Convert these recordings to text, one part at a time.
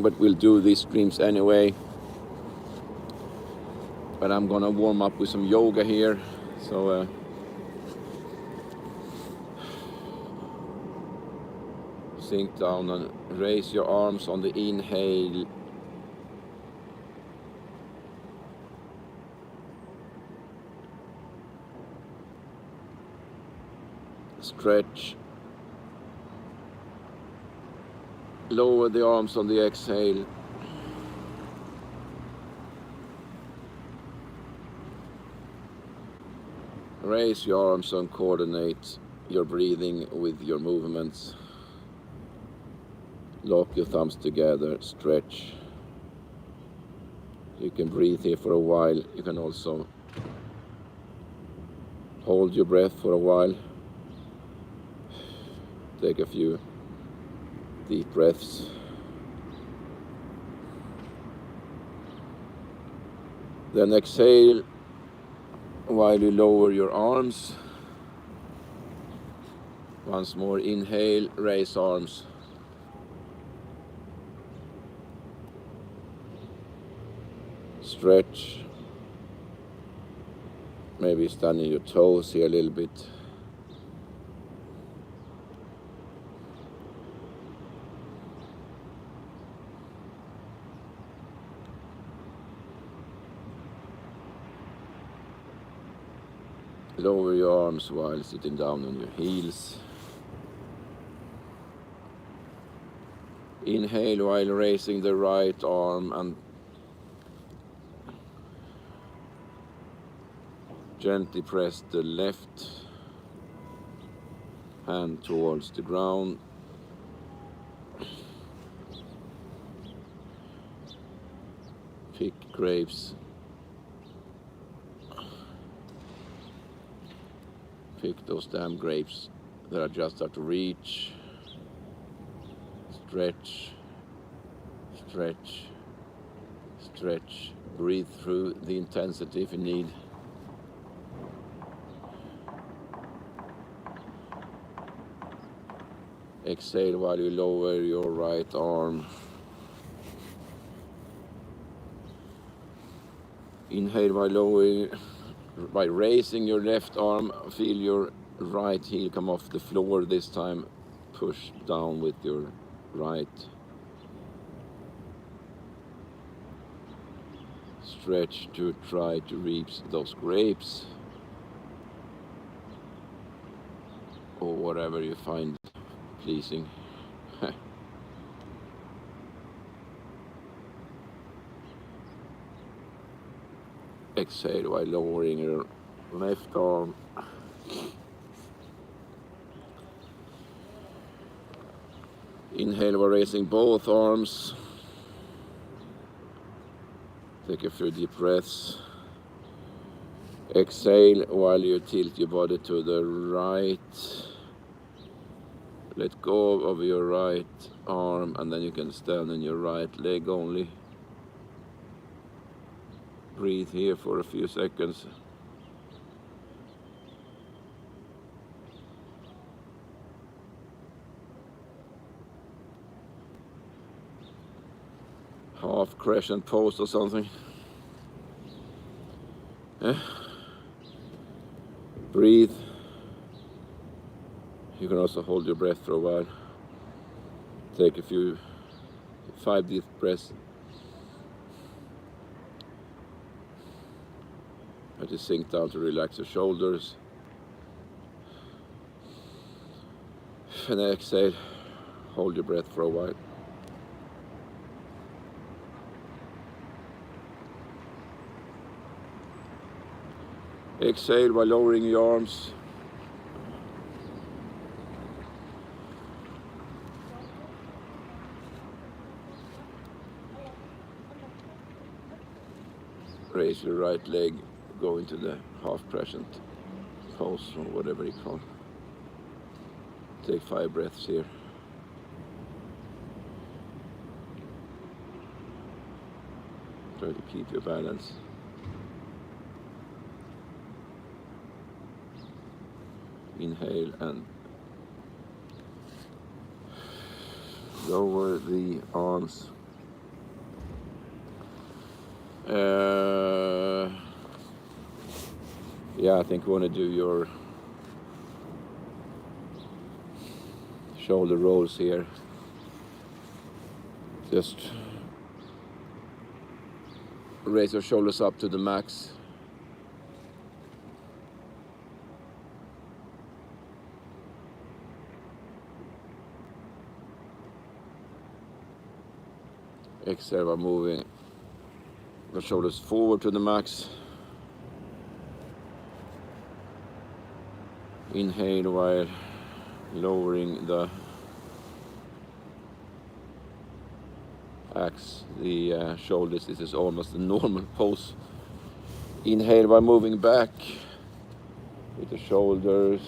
but we'll do these streams anyway. But I'm gonna warm up with some yoga here. So sink down and raise your arms on the inhale. Stretch. Lower the arms on the exhale. Raise your arms and coordinate your breathing with your movements. Lock your thumbs together, stretch. You can breathe here for a while. You can also hold your breath for a while. Take a few deep breaths. Then exhale while you lower your arms. Once more, inhale, raise arms. Stretch. Maybe stand on your toes here a little bit. Lower your arms while sitting down on your heels. Inhale while raising the right arm and gently press the left hand towards the ground. Pick grapes. Pick those damn grapes that are just out of reach. Stretch, stretch, stretch. Breathe through the intensity if you need. Exhale while you lower your right arm. Inhale by raising your left arm. Feel your right heel come off the floor this time. Push down with your right. Stretch to try to reach those grapes. Or whatever you find pleasing. Exhale while lowering your left arm. Inhale while raising both arms. Take a few deep breaths. Exhale while you tilt your body to the right. Let go of your right arm and then you can stand on your right leg only. Breathe here for a few seconds. Half crescent pose or something. Breathe. You can also hold your breath for a while. Take 5 deep breaths. Let it sink down to relax your shoulders. And exhale. Hold your breath for a while. Exhale while lowering your arms. Raise your right leg, go into the half crescent pose or whatever you call it. Take 5 breaths here. Try to keep your balance. Inhale and lower the arms. Yeah, I think we want to do your shoulder rolls here. Just raise your shoulders up to the max. Exhale by moving the shoulders forward to the max. Inhale while lowering the shoulders. This is almost a normal pose. Inhale by moving back with the shoulders.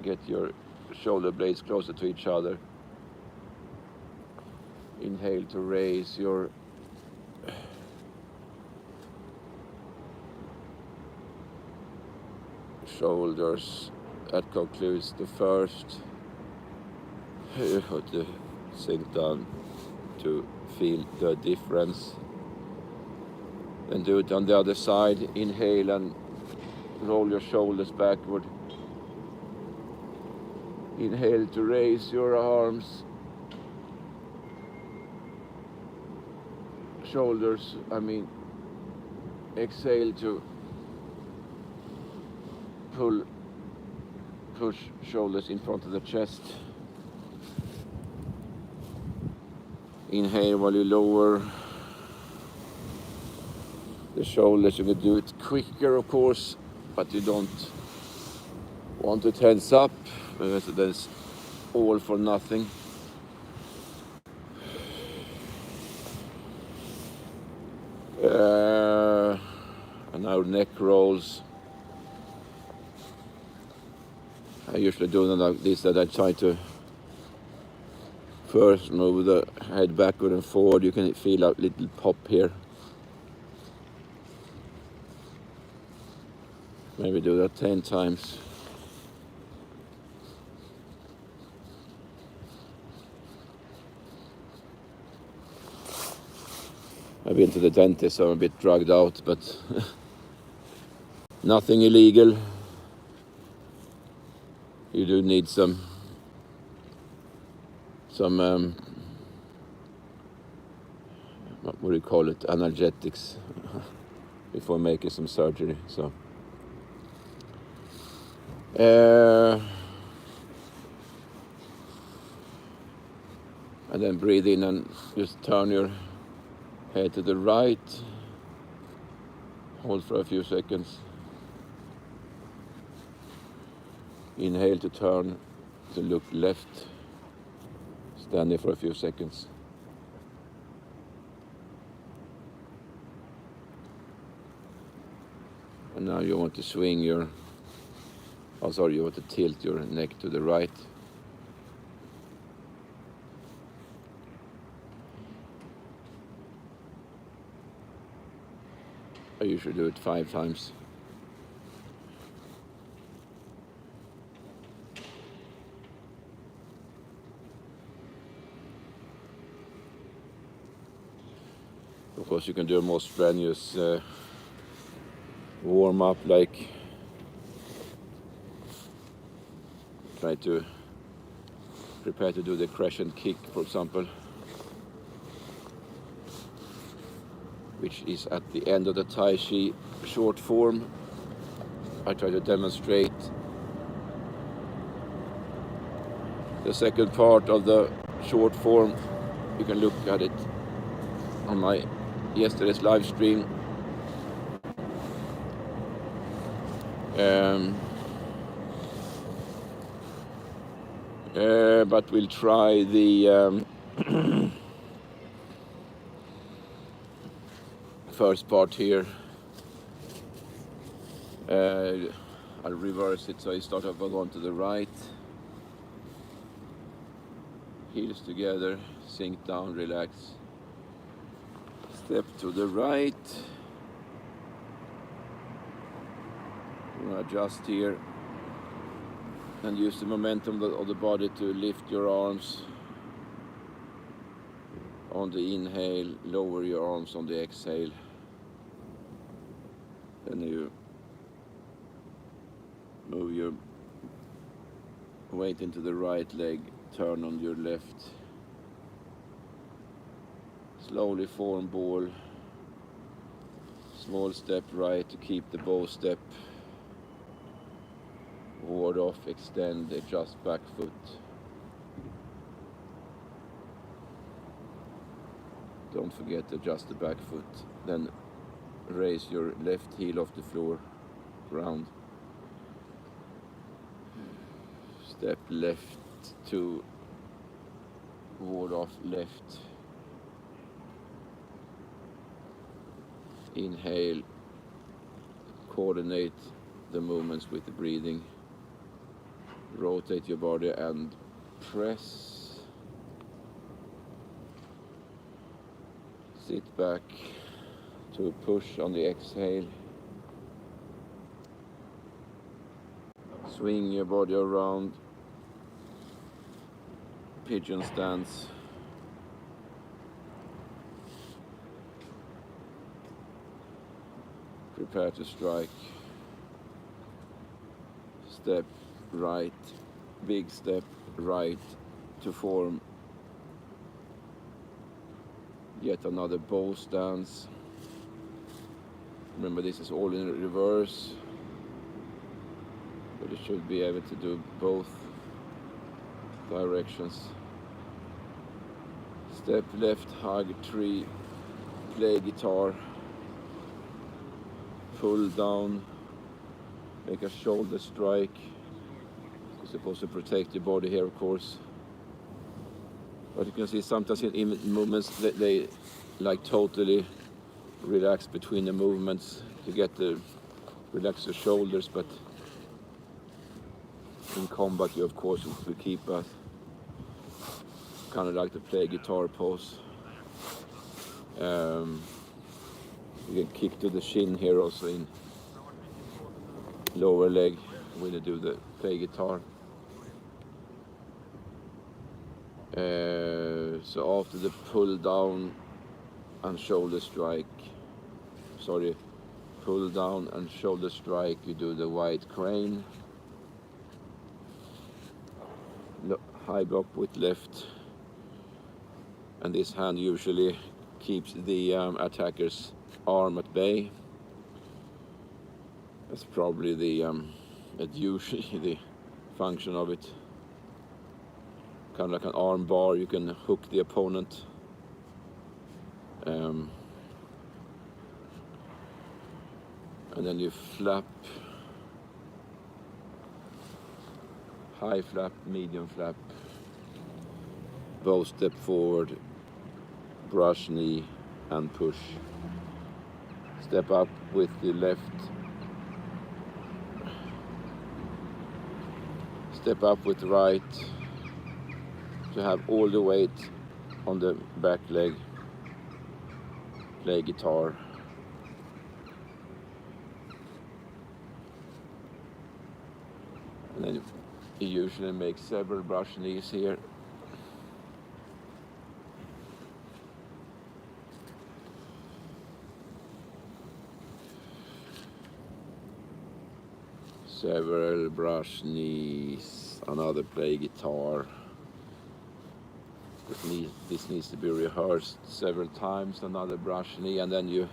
Get your shoulder blades closer to each other. Inhale to raise your shoulders. That concludes the first. You have to sink down to feel the difference. Then do it on the other side. Inhale and roll your shoulders backward. Inhale to raise your arms, shoulders, exhale to push shoulders in front of the chest. Inhale while you lower the shoulders. You can do it quicker, of course, but you don't want to tense up. That's all for nothing. And now neck rolls. I usually do them like this, that I try to first move the head backward and forward. You can feel a little pop here. Maybe do that 10 times. I've been to the dentist, so I'm a bit drugged out, but nothing illegal. You do need some what do you call it, analgetics before making some surgery. So and then breathe in and just turn your head to the right. Hold for a few seconds. Inhale to turn to look left. Stand there for a few seconds. And now you want to swing you want to tilt your neck to the right. I usually do it 5 times. Of course, you can do a more strenuous warm-up, like try to prepare to do the crescent kick, for example, which is at the end of the Tai Chi short form. I try to demonstrate the second part of the short form. You can look at it on my yesterday's live stream. But we'll try the first part here. I'll reverse it, so I start off going to the right. Heels together, sink down, relax. Step to the right. Adjust here. And use the momentum of the body to lift your arms On the inhale, lower your arms. On the exhale, then you move your weight into the right leg, turn on your left. Slowly form ball. Small step right to keep the bow step. Ward off, extend, adjust back foot. Don't forget to adjust the back foot. Then raise your left heel off the floor, ground. Step left to ward off left. Inhale, coordinate the movements with the breathing. Rotate your body and press. Sit back to a push on the exhale. Swing your body around. Pigeon stance. Prepare to strike. Step right, big step right to form yet another bow stance. Remember, this is all in reverse, but you should be able to do both directions. Step left, hug tree, play guitar, pull down, make a shoulder strike. You're supposed to protect your body here, of course. But you can see sometimes in movements they like totally relax between the movements to get the relax the shoulders, but in combat you of course will keep a kind of like to play guitar pose. You can kick to the shin here also in lower leg when you do the play guitar. So after the pull down and shoulder strike, pull down and shoulder strike, you do the wide crane. High block with left, and this hand usually keeps the attacker's arm at bay. That's probably usually the function of it. Kind of like an arm bar, you can hook the opponent. And then you flap, high flap, medium flap, bow step forward, brush knee and push. Step up with the left, step up with the right, to have all the weight on the back leg, play guitar. And then you usually make several brush knees here. Several brush knees, another play guitar. This needs to be rehearsed several times, another brush knee, and then you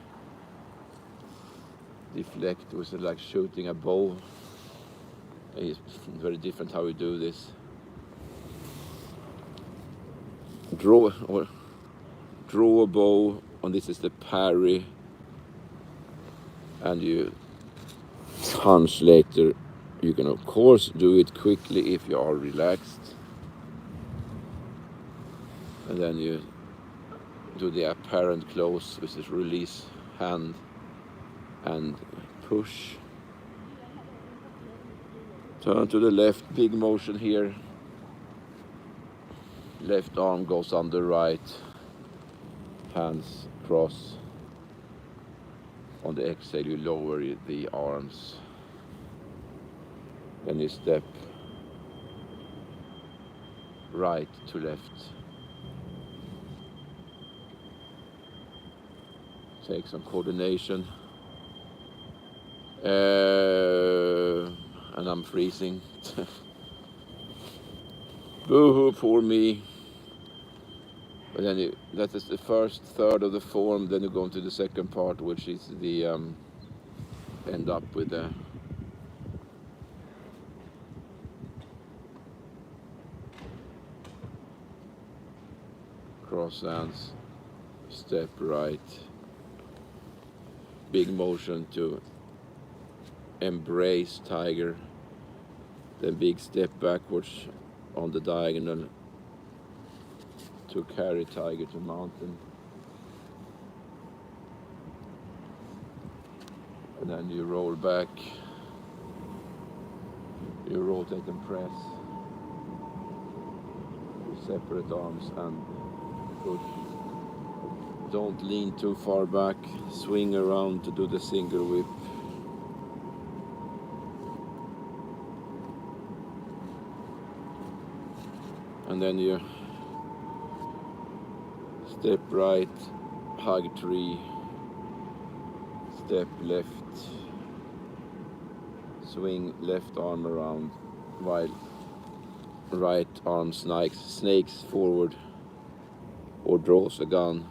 deflect. It was like shooting a bow. It's very different how we do this. Draw a bow, and this is the parry, and you punch later. You can of course do it quickly if you are relaxed, and then you do the apparent close, which is release hand and push. Turn to the left, big motion here. Left arm goes under right, hands cross. On the exhale you lower the arms. Then you step right to left. take some coordination. And I'm freezing. Boo-hoo, poor me. But then that is the first third of the form. Then you go into the second part, which is the end up with the cross hands, step right, big motion to embrace tiger, then big step backwards on the diagonal to carry tiger to mountain, and then you roll back, you rotate and press, you separate arms and push. Don't lean too far back, swing around to do the single whip. And then you step right, hug tree, step left, swing left arm around while right arm snakes forward or draws a gun.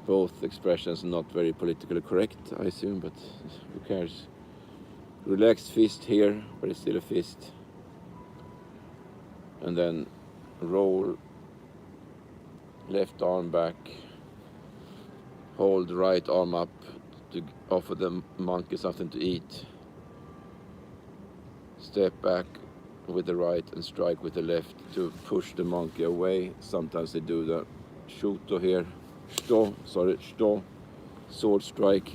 Both expressions not very politically correct, I assume, but who cares? Relaxed fist here, but it's still a fist. And then roll left arm back, hold right arm up to offer the monkey something to eat. Step back with the right and strike with the left to push the monkey away. Sometimes they do the shuto here. Sto, sword strike.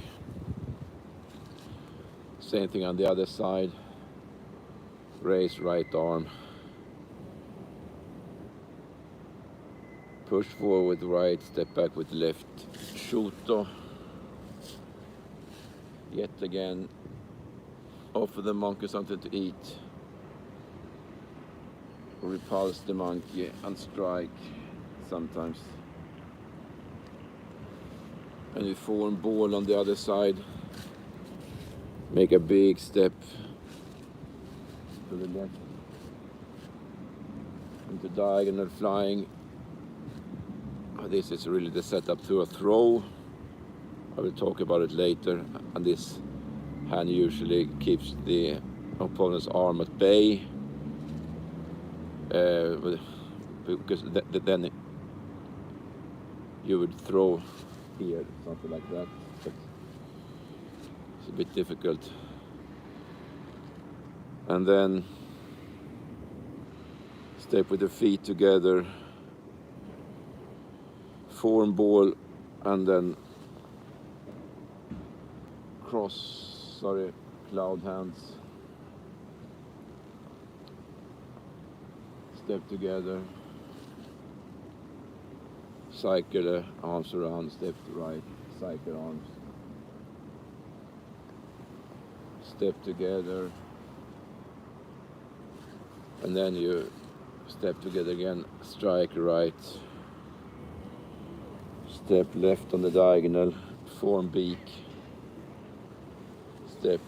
Same thing on the other side. Raise right arm. Push forward with right, step back with left. Shuto. Yet again, offer the monkey something to eat. Repulse the monkey and strike sometimes. And you form ball on the other side. Make a big step to the left. Into diagonal flying. This is really the setup to a throw. I will talk about it later. And this hand usually keeps the opponent's arm at bay. Because then you would throw here, something like that, but it's a bit difficult. And then step with the feet together, form ball, and then cloud hands. Step together, cycle the arms around, step to right, cycle arms. Step together, and then you step together again, strike right, step left on the diagonal, form beak, step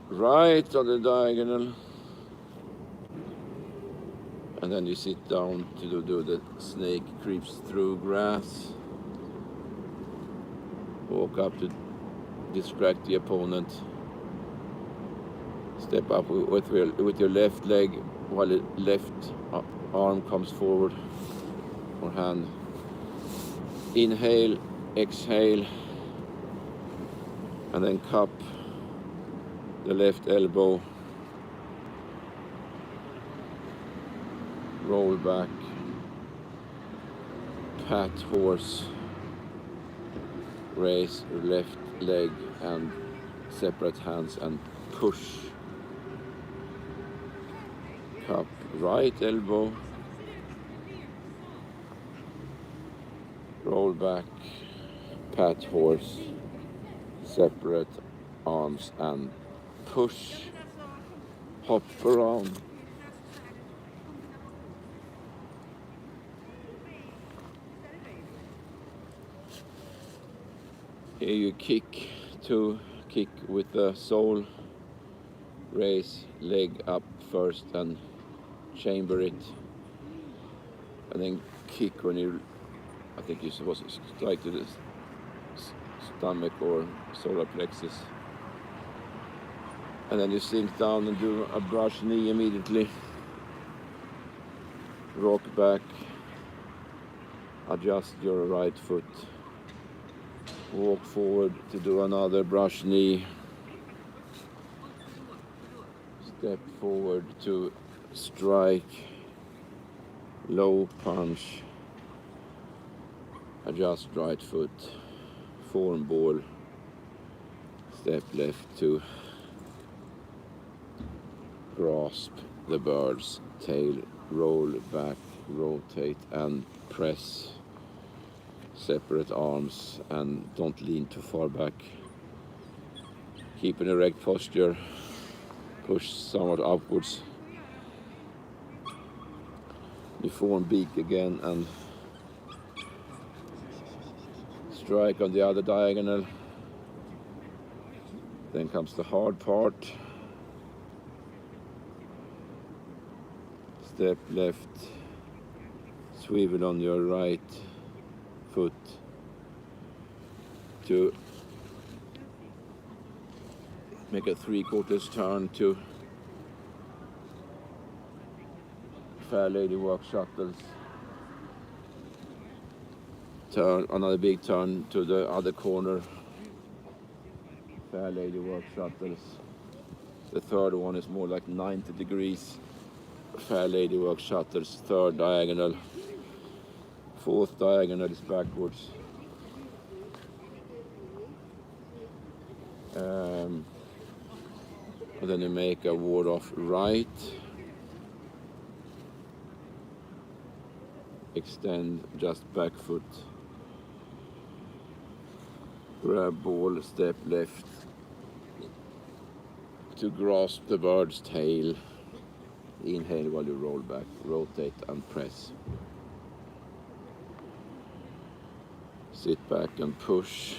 right on the diagonal, and then you sit down to do the snake creeps through grass. Walk up to distract the opponent. Step up with your left leg while the left arm comes forward or hand. Inhale, exhale, and then cup the left elbow. Roll back, pat horse, raise your left leg and separate hands and push. Cup right elbow, roll back, pat horse, separate arms and push. Hop around, Here you kick with the sole, raise leg up first and chamber it, and then kick when you, I think you're supposed to strike to the stomach or solar plexus. And then you sink down and do a brush knee immediately. Rock back, adjust your right foot, walk forward to do another brush knee, step forward to strike, low punch, adjust right foot, form ball, step left to grasp the bird's tail, roll back, rotate and press. Separate arms and don't lean too far back. Keep an erect posture, push somewhat upwards. You form beak again and strike on the other diagonal. Then comes the hard part. Step left, swivel on your right foot to make a 3/4 turn to Fair Lady Work Shuttles. Turn, another big turn to the other corner. Fair Lady Work Shuttles. The third one is more like 90 degrees. Fair Lady Work Shuttles, third diagonal. Fourth diagonal is backwards. And then you make a ward off right. Extend just back foot. Grab ball, step left to grasp the bird's tail. Inhale while you roll back, rotate and press. Sit back and push.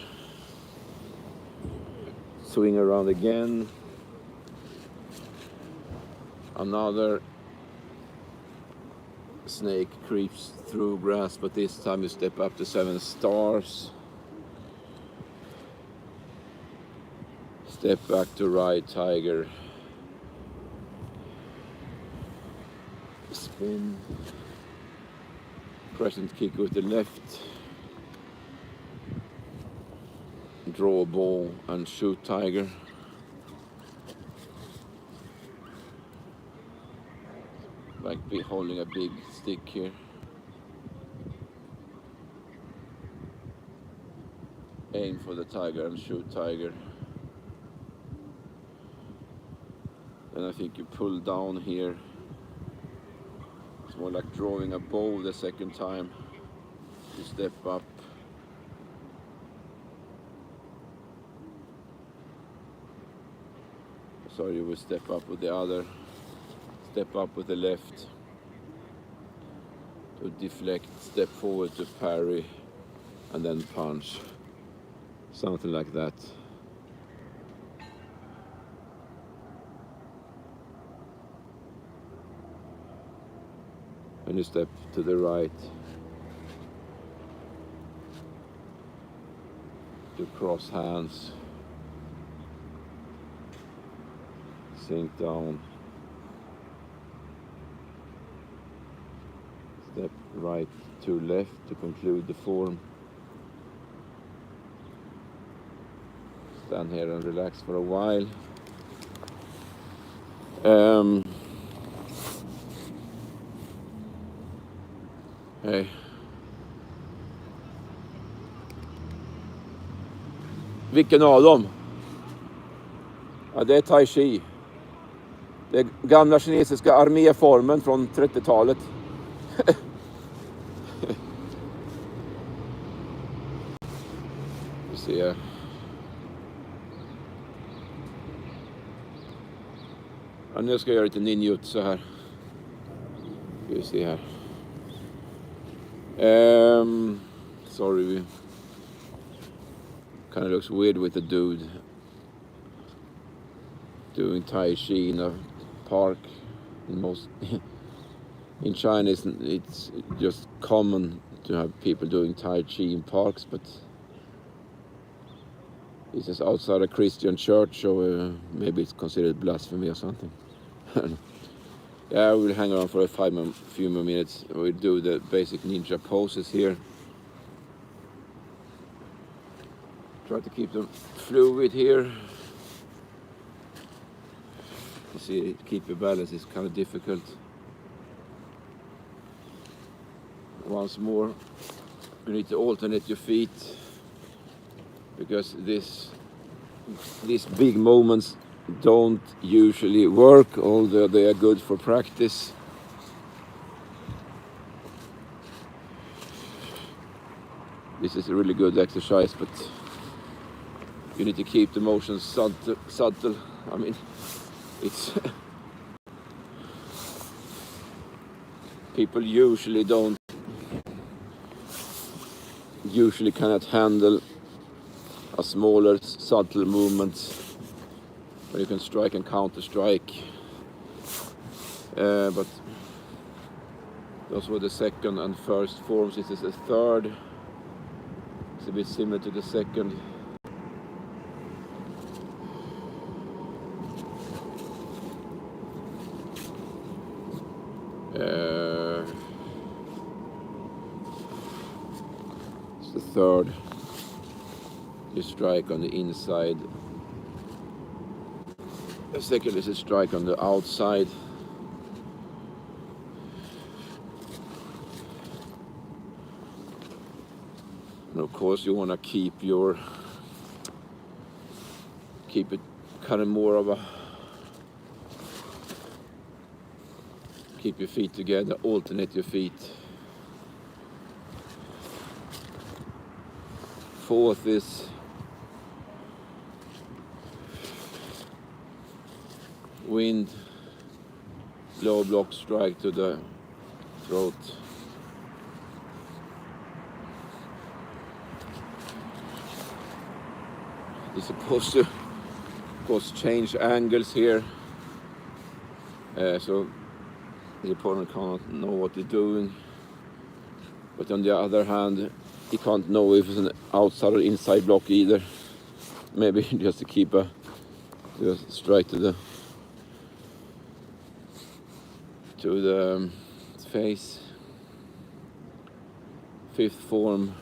Swing around again. Another snake creeps through grass, but this time you step up to 7 stars. Step back to right tiger. Spin. Crescent kick with the left. Draw a ball and shoot tiger. Like holding a big stick here. Aim for the tiger and shoot tiger. Then I think you pull down here. It's more like drawing a bow the second time. You step up. Sorry, you will step up with the other. Step up with the left. To deflect, step forward to parry, and then punch. Something like that. And you step to the right. To cross hands. Sink down. Step right to left to conclude the form. Stand here and relax for a while. Hey. Vilken av dem? Ja, det är tai chi. Det är gamla kinesiska arméformen från 30-talet. Vi ser. Ja, nu ska jag göra lite ninjutsu här. Ska vi se här. Sorry. Kind of looks weird with the dude doing Tai Chi in a park. In China, it's just common to have people doing Tai Chi in parks, but it's just outside a Christian church, so maybe it's considered blasphemy or something. Yeah, we'll hang around for a few more minutes. We'll do the basic ninja poses here. Try to keep them fluid here. You see, keep your balance is kind of difficult. Once more, you need to alternate your feet, because these big movements don't usually work, although they are good for practice. This is a really good exercise, but you need to keep the motion subtle. I mean, it's people usually cannot handle a smaller, subtle movement where you can strike and counter strike. But those were the second and first forms. This is the third. It's a bit similar to the second. It's the third. You strike on the inside. The second is a strike on the outside. And of course you want to keep it kind of more of a, keep your feet together, alternate your feet. Fourth is wind, low block strike to the throat. You're supposed to, of course, change angles here, so the opponent can't know what they're doing. But on the other hand, he can't know if it's an outside or inside block either. Maybe just to keep a strike to the face. Fifth form.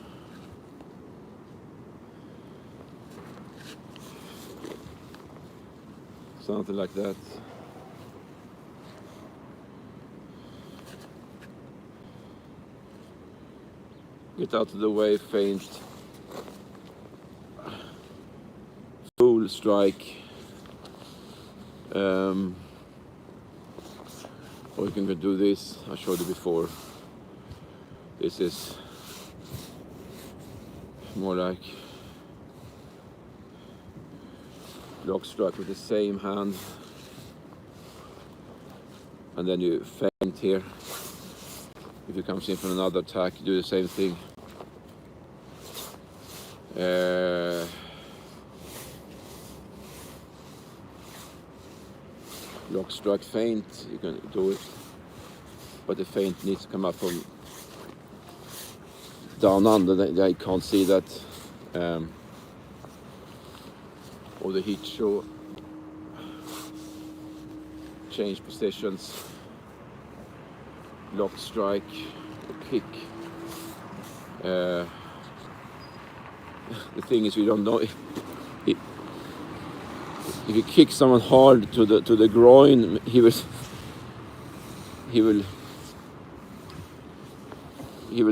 Something like that. Get out of the way, feint. Full strike. Or you can do this. I showed you before. This is more like block strike with the same hand, and then you feint here. If he comes in from another attack, you do the same thing. Block strike feint, you can do it, but the feint needs to come up from down under. I can't see that. Or the heat show. Change positions. Lock strike, kick. The thing is, we don't know if you kick someone hard to the groin, he will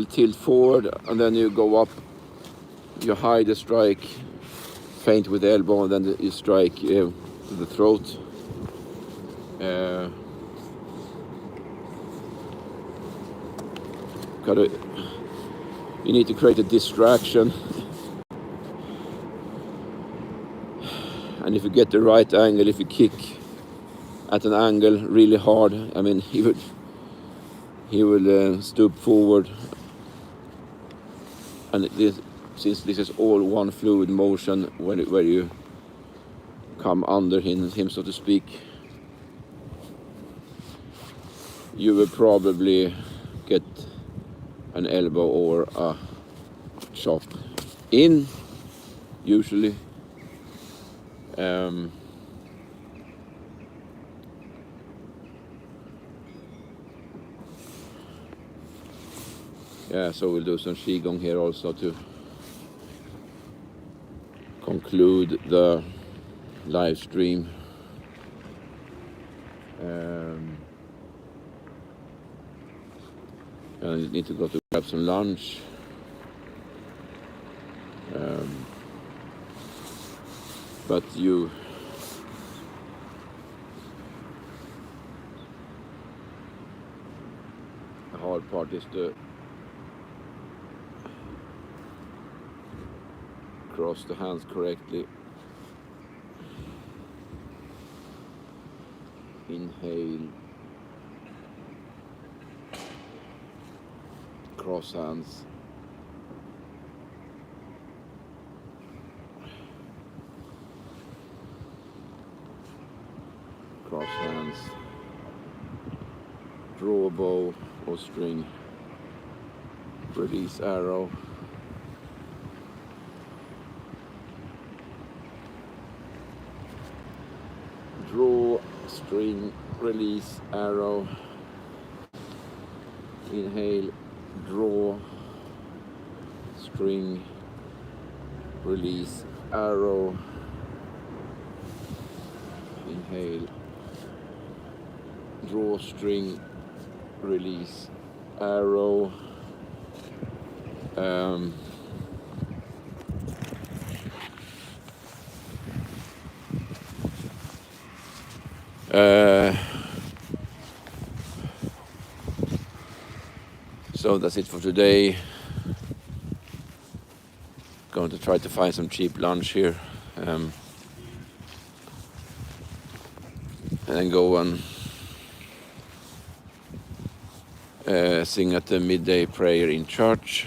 tilt forward, and then you go up. You hide the strike, feint with the elbow, and then you strike to the throat. You need to create a distraction, and if you get the right angle, if you kick at an angle really hard, I mean, he will stoop forward, and since this is all one fluid motion where you come under him, so to speak, you will probably get an elbow or a chop in, usually. Yeah, so we'll do some qigong here also to conclude the live stream. I need to go to grab some lunch. But the hard part is to cross the hands correctly. Inhale. Cross hands. Cross hands. Draw a bow or string. Release arrow. Draw, string, release arrow. Inhale, draw, string, release arrow. Inhale, draw, string, release arrow. So that's it for today. Going to try to find some cheap lunch here, and then go and sing at the midday prayer in church.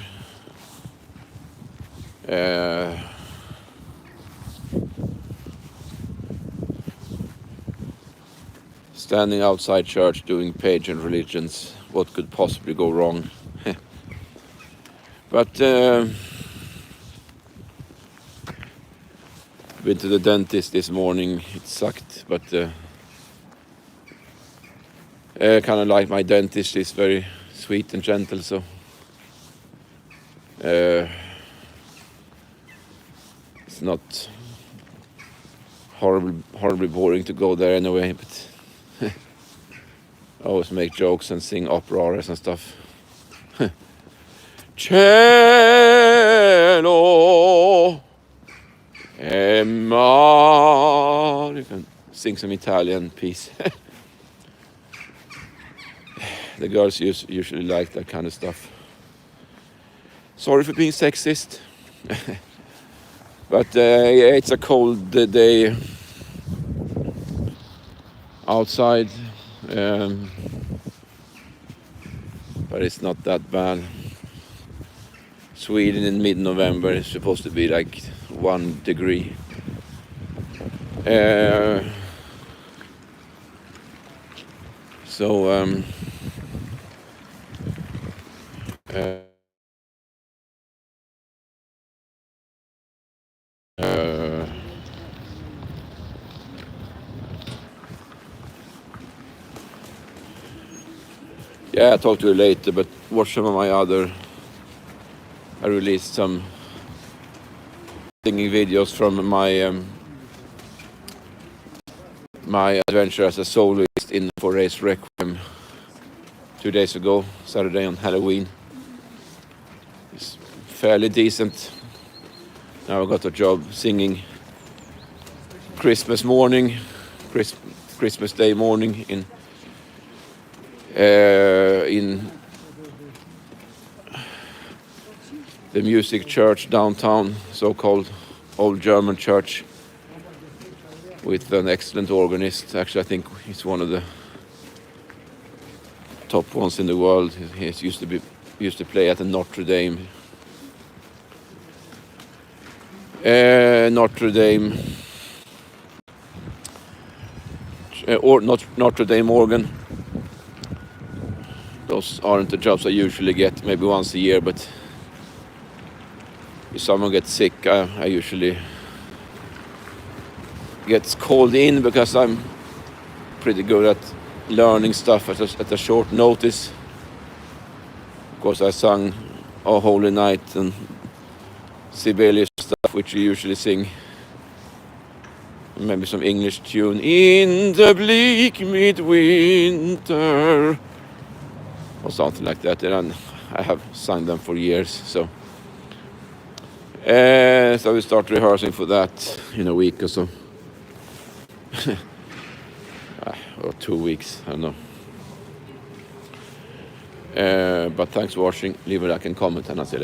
Standing outside church doing pagan religions, what could possibly go wrong? But been to the dentist this morning. It sucked, but kind of like my dentist is very sweet and gentle, so it's not horribly boring to go there anyway. But I always make jokes and sing opera arias and stuff. Cielo e mare. You can sing some Italian piece. The girls usually like that kind of stuff. Sorry for being sexist. But yeah, it's a cold day outside. But it's not that bad. Sweden in mid-November is supposed to be like 1 degree. Yeah, I'll talk to you later, but watch some of my other... I released some singing videos from my my adventure as a soloist in Forest Requiem 2 days ago, Saturday on Halloween. It's fairly decent. Now I got a job singing Christmas morning, Christmas Day morning in the music church downtown, so-called old German church, with an excellent organist. Actually, I think he's one of the top ones in the world. He used to play at the Notre Dame Notre Dame, or not Notre Dame organ. Those aren't the jobs I usually get, maybe once a year, but if someone gets sick, I usually get called in because I'm pretty good at learning stuff at a short notice. Of course, I sung "O Holy Night" and Sibelius stuff, which you usually sing. Maybe some English tune. In the bleak midwinter, or something like that. And I have sung them for years, so we start rehearsing for that in a week or so. Or 2 weeks, I don't know. But thanks for watching. Leave a like and comment, and I'll see you later.